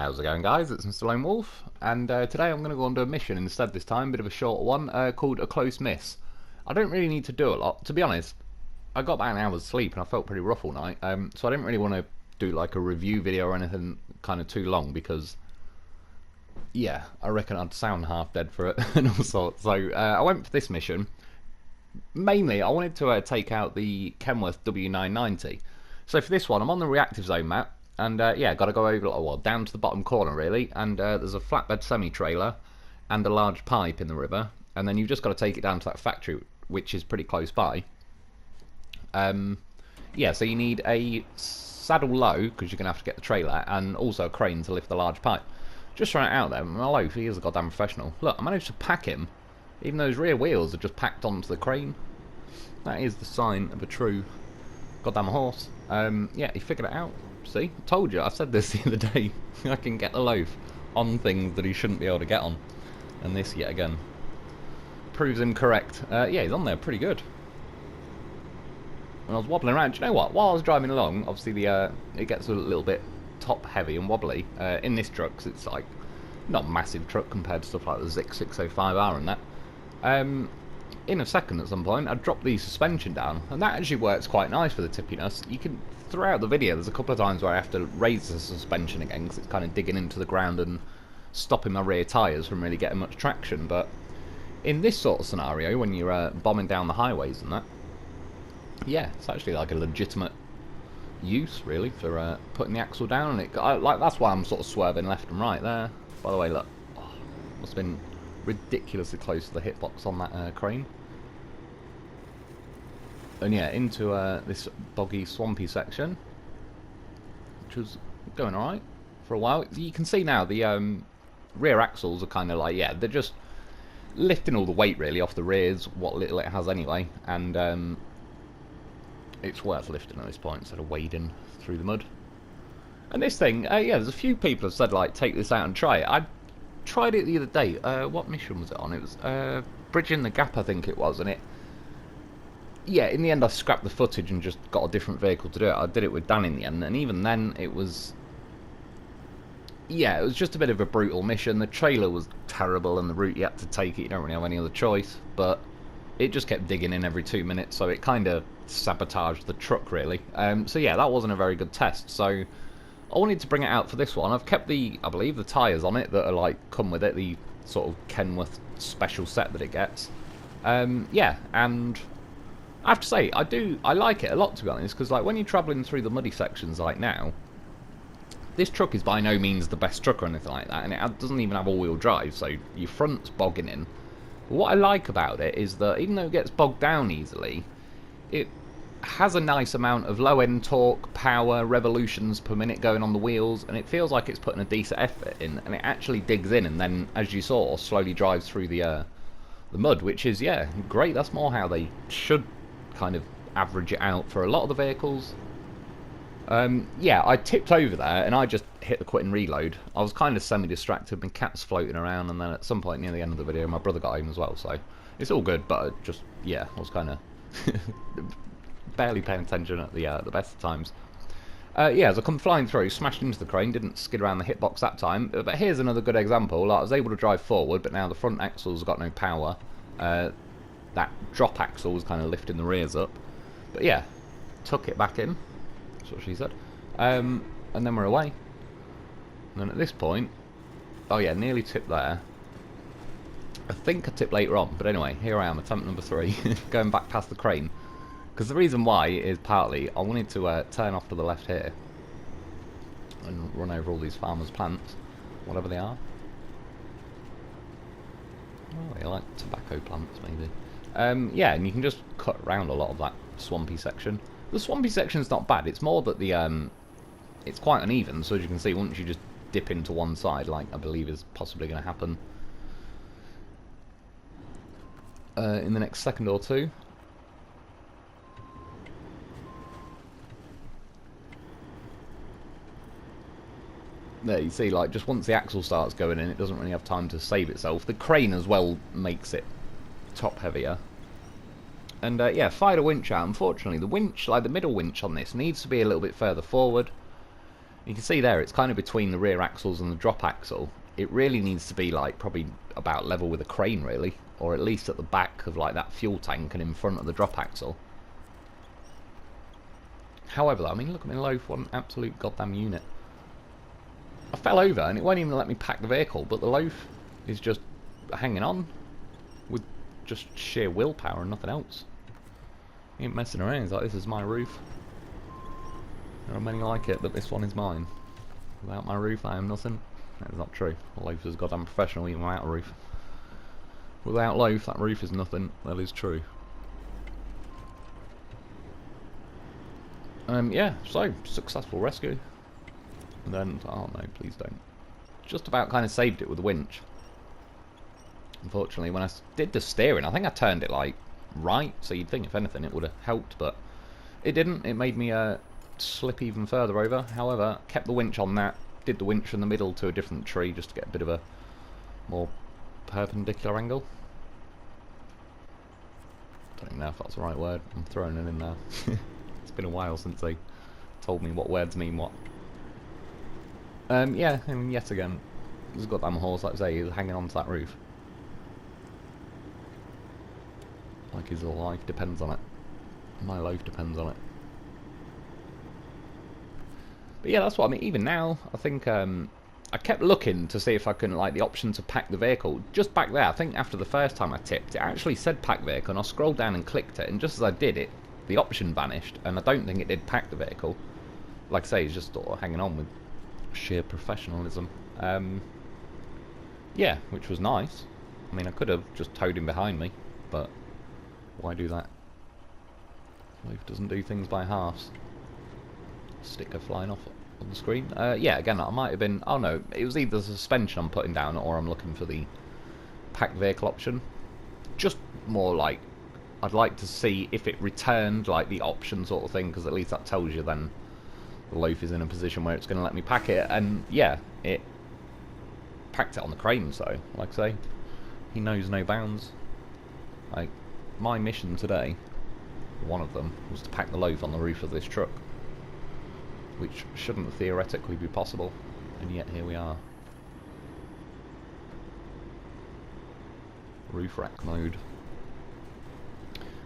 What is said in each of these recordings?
How's it going, guys? It's Mr. Lo4f, and today I'm going to go on to a mission instead this time, bit of a shorter one, called A Close Miss. I don't really need to do a lot. To be honest, I got about an hour's sleep and I felt pretty rough all night, so I didn't really want to do like a review video or anything kind of too long because, yeah, I reckon I'd sound half dead for it and all sorts. So I went for this mission. Mainly, I wanted to take out the Kenworth W990. So for this one, I'm on the reactive zone map. And yeah, got to go over, well, down to the bottom corner really, and there's a flatbed semi-trailer and a large pipe in the river, and then you've just got to take it down to that factory, which is pretty close by. Yeah, so you need a saddle low, because you're going to have to get the trailer, and also a crane to lift the large pipe. Just trying it out there, my Lo4f, he is a goddamn professional. Look, I managed to pack him, even though his rear wheels are just packed onto the crane. That is the sign of a true goddamn horse. Yeah, he figured it out. See, I told you, I said this the other day, I can get the Lo4f on things that he shouldn't be able to get on. And this, yet again, proves him correct. Yeah, he's on there pretty good. And I was wobbling around, do you know what, while I was driving along, obviously it gets a little bit top heavy and wobbly. In this truck, 'cause it's like, not a massive truck compared to stuff like the Zik 605R and that. In a second at some point, I'd drop the suspension down, and that actually works quite nice for the tippiness. You can, throughout the video, there's a couple of times where I have to raise the suspension again because it's kind of digging into the ground and stopping my rear tyres from really getting much traction. But in this sort of scenario, when you're bombing down the highways and that, yeah, it's actually like a legitimate use really for putting the axle down. And like that's why I'm sort of swerving left and right there. By the way, look, must have been ridiculously close to the hitbox on that crane. And yeah, into this boggy, swampy section, which was going alright for a while. You can see now the rear axles are kind of like, yeah, they're just lifting all the weight really off the rears, what little it has anyway, and it's worth lifting at this point instead of wading through the mud. And this thing, yeah, there's a few people have said like, take this out and try it. I tried it the other day. What mission was it on? It was Bridging the Gap, I think it was, and yeah, in the end I scrapped the footage and just got a different vehicle to do it. I did it with Dan in the end, and even then it was, yeah, it was just a bit of a brutal mission. The trailer was terrible and the route you had to take it, you don't really have any other choice, but it just kept digging in every 2 minutes, so it kind of sabotaged the truck really. So yeah, that wasn't a very good test, so I wanted to bring it out for this one. I've kept the, I believe, the tyres on it that are like, come with it, the sort of Kenworth special set that it gets. Yeah, and I have to say, I like it a lot, to be honest, because like when you're travelling through the muddy sections like now, this truck is by no means the best truck or anything like that, and it doesn't even have all-wheel drive, so your front's bogging in. But what I like about it is that even though it gets bogged down easily, it has a nice amount of low-end torque, power, revolutions per minute going on the wheels, and it feels like it's putting a decent effort in, and it actually digs in, and then, as you saw, slowly drives through the mud, which is, yeah, great. That's more how they should kind of average it out for a lot of the vehicles. Yeah, I tipped over there and I just hit the quit and reload. I was kind of semi-distracted, my cat's floating around, and then at some point near the end of the video my brother got home as well, so it's all good, but just, yeah, I was kind of barely paying attention at the best of times. Yeah, as I come flying through, smashed into the crane, didn't skid around the hitbox that time, but here's another good example. Like, I was able to drive forward, but now the front axle's got no power. That drop axle was kind of lifting the rears up. But yeah, tuck it back in. That's what she said. And then we're away. And then at this point, oh yeah, nearly tipped there. I think I tipped later on, but anyway, here I am, attempt number 3, going back past the crane. Because the reason why is partly, I wanted to turn off to the left here and run over all these farmers' plants, whatever they are. Oh, they like tobacco plants, maybe. Yeah, and you can just cut around a lot of that swampy section. The swampy section's not bad, it's more that the it's quite uneven, so as you can see, once you just dip into one side, like I believe is possibly going to happen in the next second or two. There, you see, like, just once the axle starts going in, it doesn't really have time to save itself. The crane as well makes it top heavier. And yeah, fired a winch out. Unfortunately, the winch, like the middle winch on this, needs to be a little bit further forward. You can see there, it's kind of between the rear axles and the drop axle. It really needs to be like probably about level with a crane really, or at least at the back of like that fuel tank and in front of the drop axle. However, I mean, look at me, Lo4f, what an absolute goddamn unit. I fell over and it won't even let me pack the vehicle, but the Lo4f is just hanging on with just sheer willpower and nothing else. He ain't messing around. He's like, this is my roof. There are many like it, but this one is mine. Without my roof, I am nothing. That is not true. Lo4f is goddamn professional even without a roof. Without Lo4f, that roof is nothing. That is true. Yeah, so, successful rescue. And then, oh no, please don't. Just about kind of saved it with the winch. Unfortunately, when I did the steering, I think I turned it like right, so you'd think if anything it would have helped, but it didn't. It made me slip even further over. However, kept the winch on that, did the winch from the middle to a different tree just to get a bit of a more perpendicular angle. Don't even know if that's the right word. I'm throwing it in there. It's been a while since they told me what words mean what. Yeah, and yet again, there's a goddamn horse, like I say, he's hanging on to that roof. Like his life depends on it. My life depends on it. But yeah, that's what I mean. Even now, I think I kept looking to see if I can, like, the option to pack the vehicle. Just back there, I think after the first time I tipped, it actually said pack vehicle, and I scrolled down and clicked it, and just as I did it, the option vanished, and I don't think it did pack the vehicle. Like I say, it's just sort of hanging on with sheer professionalism. Yeah, which was nice. I mean, I could have just towed him behind me, but why do that? Lo4f doesn't do things by halves. Sticker flying off on the screen. Yeah, again, I might have been... Oh no, it was either the suspension I'm putting down or I'm looking for the packed vehicle option. Just more like, I'd like to see if it returned like the option sort of thing, because at least that tells you then the Lo4f is in a position where it's going to let me pack it. And yeah, it packed it on the crane, so like I say, he knows no bounds. Like, my mission today, one of them, was to pack the Lo4f on the roof of this truck, which shouldn't theoretically be possible, and yet here we are. Roof rack mode.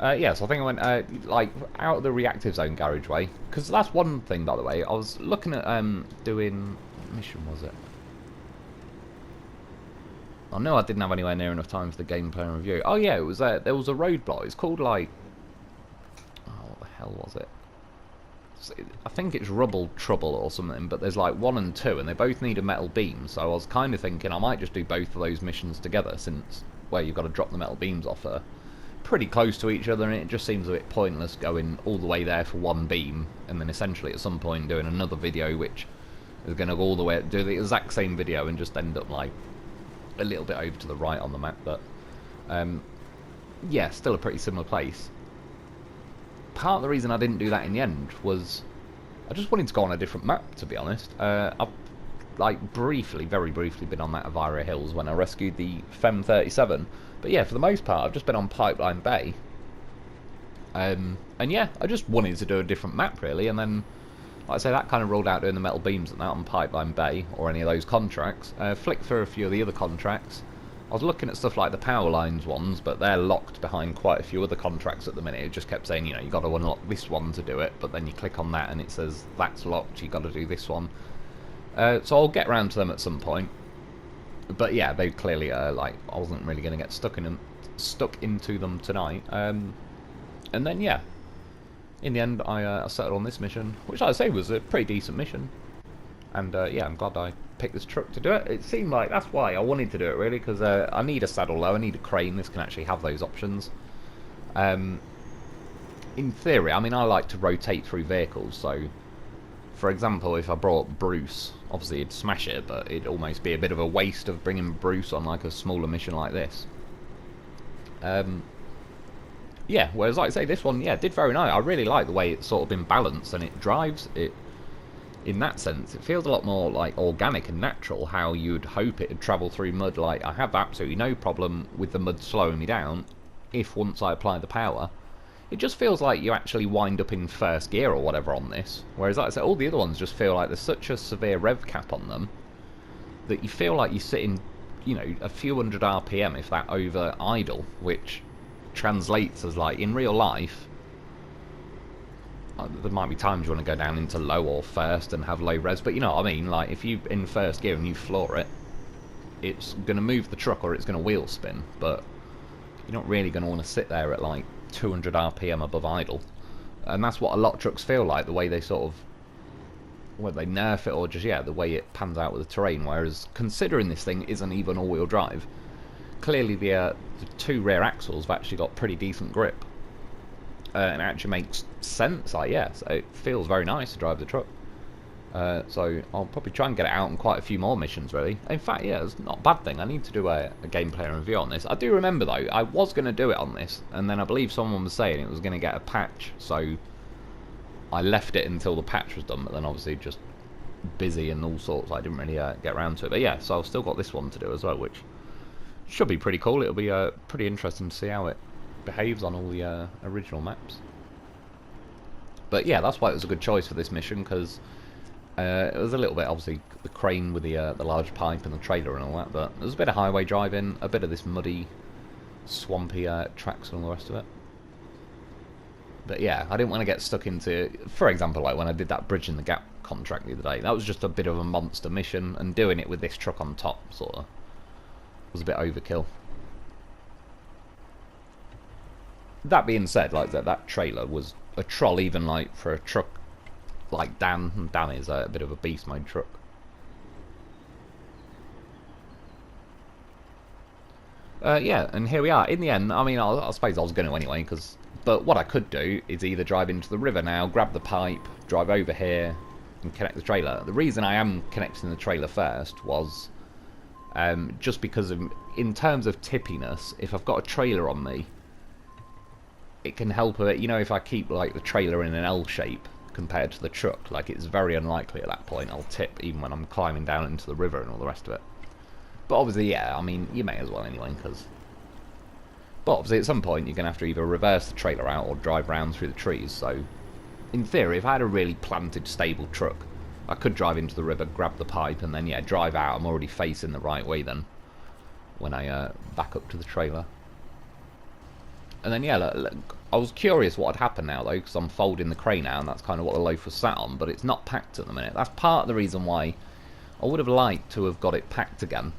Yeah, so I think I went like out of the reactive zone garageway, because that's one thing, by the way. I was looking at doing, what mission was it? I know I didn't have anywhere near enough time for the gameplay and review. Oh yeah, it was there was a roadblock. It's called like, oh, what the hell was it? I think it's Rubble Trouble or something, but there's like 1 and 2, and they both need a metal beam, so I was kind of thinking I might just do both of those missions together, since where you've got to drop the metal beams off are pretty close to each other, and it just seems a bit pointless going all the way there for one beam, and then essentially at some point doing another video which is going to go all the way, do the exact same video and just end up like a little bit over to the right on the map, but yeah, still a pretty similar place. Part of the reason I didn't do that in the end was I just wanted to go on a different map, to be honest. I've like very briefly been on that Avira Hills when I rescued the Fem 37, but yeah, for the most part I've just been on Pipeline Bay, and yeah, I just wanted to do a different map really, and then like I say, that kind of rolled out doing the metal beams and that on Pipeline Bay or any of those contracts. Flicked through a few of the other contracts. I was looking at stuff like the power lines ones, but they're locked behind quite a few other contracts at the minute. It just kept saying, you know, you got to unlock this one to do it, but then you click on that and it says that's locked, you got to do this one. So I'll get around to them at some point. But yeah, they clearly like I wasn't really going to get stuck into them tonight. And then yeah, in the end I settled on this mission, which I'd say was a pretty decent mission. And yeah, I'm glad I picked this truck to do it. It seemed like that's why I wanted to do it really, because I need a saddle low, I need a crane. This can actually have those options. In theory, I mean, I like to rotate through vehicles, so for example, if I brought Bruce, obviously it'd smash it, but it'd almost be a bit of a waste of bringing Bruce on like a smaller mission like this. Yeah, whereas like I say, this one, yeah, did very nice. I really like the way it's sort of been balanced, and it drives it. In that sense, it feels a lot more like organic and natural, how you'd hope it would travel through mud. Like, I have absolutely no problem with the mud slowing me down if once I apply the power, it just feels like you actually wind up in first gear or whatever on this. Whereas, like I said, all the other ones just feel like there's such a severe rev cap on them that you feel like you're sitting, you know, a few hundred RPM, if that, over idle, which translates as, like, in real life, there might be times you want to go down into low or first and have low res, but you know what I mean, like, if you're in first gear and you floor it, it's going to move the truck or it's going to wheel spin, but you're not really going to want to sit there at, like, 200 RPM above idle. And that's what a lot of trucks feel like, the way they sort of, whether they nerf it or just, yeah, the way it pans out with the terrain. Whereas, considering this thing isn't even all-wheel drive, clearly the two rear axles have actually got pretty decent grip. And it actually makes sense, like, yeah, so it feels very nice to drive the truck. So I'll probably try and get it out on quite a few more missions, really. In fact, yeah, it's not a bad thing. I need to do a gameplay review on this. I do remember, though, I was going to do it on this, and then I believe someone was saying it was going to get a patch, so I left it until the patch was done, but then obviously just busy and all sorts, I didn't really get around to it. But yeah, so I've still got this one to do as well, which should be pretty cool. It'll be pretty interesting to see how it behaves on all the original maps. But yeah, that's why it was a good choice for this mission, because it was a little bit, obviously, the crane with the large pipe and the trailer and all that, but there was a bit of highway driving, a bit of this muddy, swampy tracks and all the rest of it. But yeah, I didn't want to get stuck into, for example, like when I did that Bridge in the Gap contract the other day, that was just a bit of a monster mission, and doing it with this truck on top, sort of, was a bit overkill. That being said, like that trailer was a troll, even like for a truck like Dan, and Dan is a bit of a beast mode truck. Yeah, and here we are. In the end, I mean, I suppose I was going to anyway, but what I could do is either drive into the river now, grab the pipe, drive over here, and connect the trailer. The reason I am connecting the trailer first was just because in terms of tippiness, if I've got a trailer on me, it can help a bit. You know, if I keep like the trailer in an L shape compared to the truck, like, it's very unlikely at that point I'll tip, even when I'm climbing down into the river and all the rest of it. But obviously, yeah, I mean, you may as well anyway, but obviously at some point you're going to have to either reverse the trailer out or drive round through the trees, so in theory, if I had a really planted, stable truck, I could drive into the river, grab the pipe, and then, yeah, drive out. I'm already facing the right way then, when I back up to the trailer. And then, yeah, look, I was curious what had happened now, though, because I'm folding the crane out, and that's kind of what the loaf was sat on, but it's not packed at the minute. That's part of the reason why I would have liked to have got it packed again.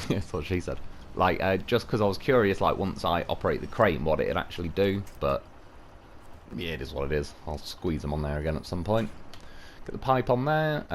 That's what she said. Like, just because I was curious, like, once I operate the crane, what it'd actually do, but yeah, it is what it is. I'll squeeze them on there again at some point. Get the pipe on there.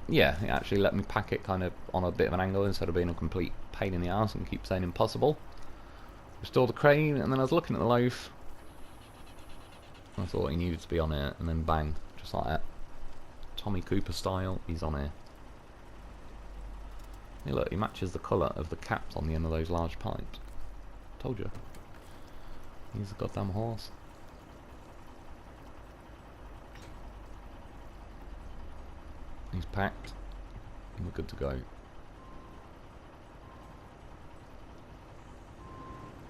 Yeah, it actually let me pack it kind of on a bit of an angle instead of being a complete pain in the arse and keep saying impossible. Restore the crane, and then I was looking at the loaf. I thought he needed to be on here, and then bang, just like that. Tommy Cooper style, he's on here. Hey, look, he matches the colour of the caps on the end of those large pipes. Told you. He's a goddamn horse. He's packed, and we're good to go.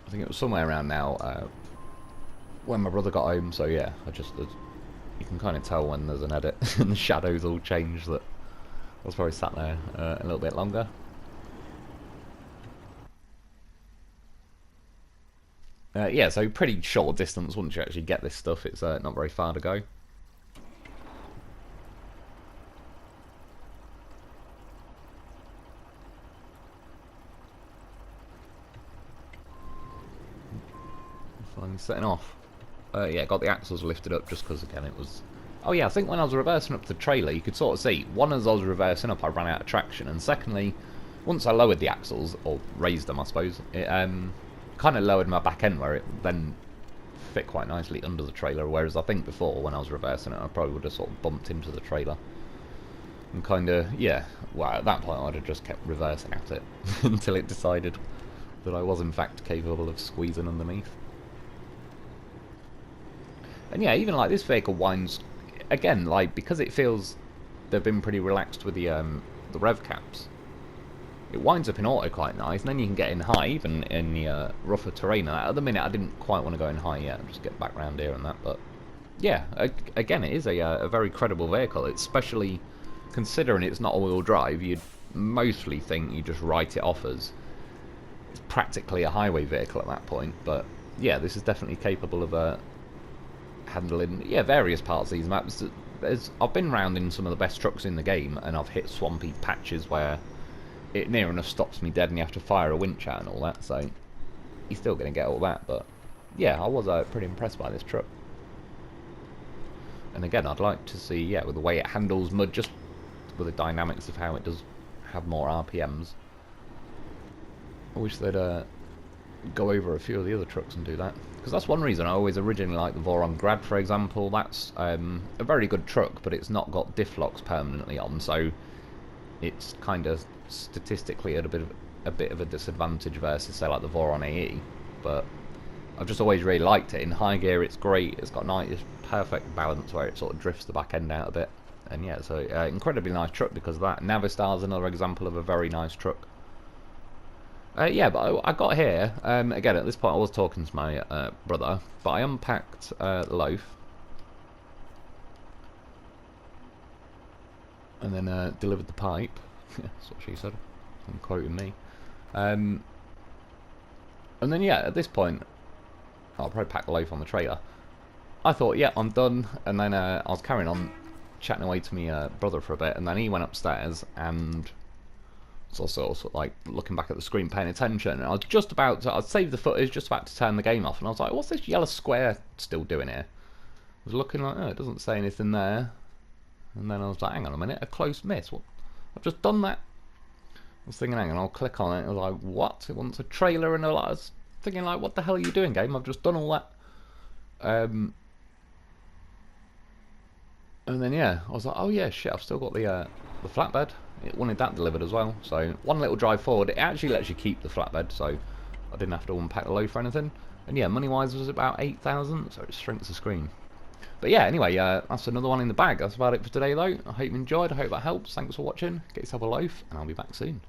I think it was somewhere around now when my brother got home, so yeah, you can kind of tell when there's an edit and the shadows all change that I was probably sat there a little bit longer. Yeah, so pretty short distance once you actually get this stuff. It's not very far to go. Finally setting off. Yeah, got the axles lifted up just because, again, it was... Oh yeah, I think when I was reversing up the trailer, you could sort of see, one, as I was reversing up, I ran out of traction, and secondly, once I lowered the axles, or raised them, I suppose, it kind of lowered my back end where it then fit quite nicely under the trailer, whereas I think before, when I was reversing it, I probably would have sort of bumped into the trailer. And kind of, yeah, well, at that point, I'd have just kept reversing at it until it decided that I was, in fact, capable of squeezing underneath. And yeah, even like this vehicle winds, again, like, because it feels they've been pretty relaxed with the rev caps, it winds up in auto quite nice, and then you can get in high, even in the rougher terrain and that. At the minute, I didn't quite want to go in high yet, just get back round here and that, but yeah, again, it is a very credible vehicle, especially considering it's not all-wheel drive. You'd mostly think you just write it off as it's practically a highway vehicle at that point, but yeah, this is definitely capable of handling various parts of these maps. I've been round in some of the best trucks in the game, and I've hit swampy patches where it near enough stops me dead and you have to fire a winch out and all that, so you're still going to get all that, but yeah, I was pretty impressed by this truck. And again, I'd like to see, with the way it handles mud, just with the dynamics of how it does have more RPMs. I wish they'd go over a few of the other trucks and do that, because that's one reason I always originally liked the Voron Grad, for example. That's a very good truck, but it's not got diff locks permanently on, so it's kind of statistically at a bit of a disadvantage versus, say, like the Voron AE. But I've just always really liked it. In high gear, it's great. It's got nice, perfect balance where it sort of drifts the back end out a bit. And yeah, so incredibly nice truck because of that. Navistar's another example of a very nice truck. Yeah, but I got here, again, at this point I was talking to my brother, but I unpacked Lo4f, and then delivered the pipe. That's what she said, I'm quoting me. And then yeah, at this point, I'll probably pack the Lo4f on the trailer. I thought, yeah, I'm done, and then I was carrying on chatting away to my brother for a bit, and then he went upstairs and was also sort of like looking back at the screen, paying attention, and I was just about to, I'd saved the footage, just about to turn the game off, and I was like, what's this yellow square still doing here? I was looking like, oh, it doesn't say anything there, and then I was like, hang on a minute, a close miss, what? I've just done that. I was thinking, hang on, I'll click on it, I was like, what? It wants a trailer, and I was thinking like, what the hell are you doing, game? I've just done all that. And then yeah, I was like, oh yeah, shit, I've still got the flatbed. It wanted that delivered as well. So one little drive forward, it actually lets you keep the flatbed, so I didn't have to unpack the Lo4f or anything. And yeah, money-wise it was about 8,000, so it shrinks the screen. But yeah, anyway, that's another one in the bag. That's about it for today though. I hope you enjoyed, I hope that helps. Thanks for watching. Get yourself a Lo4f, and I'll be back soon.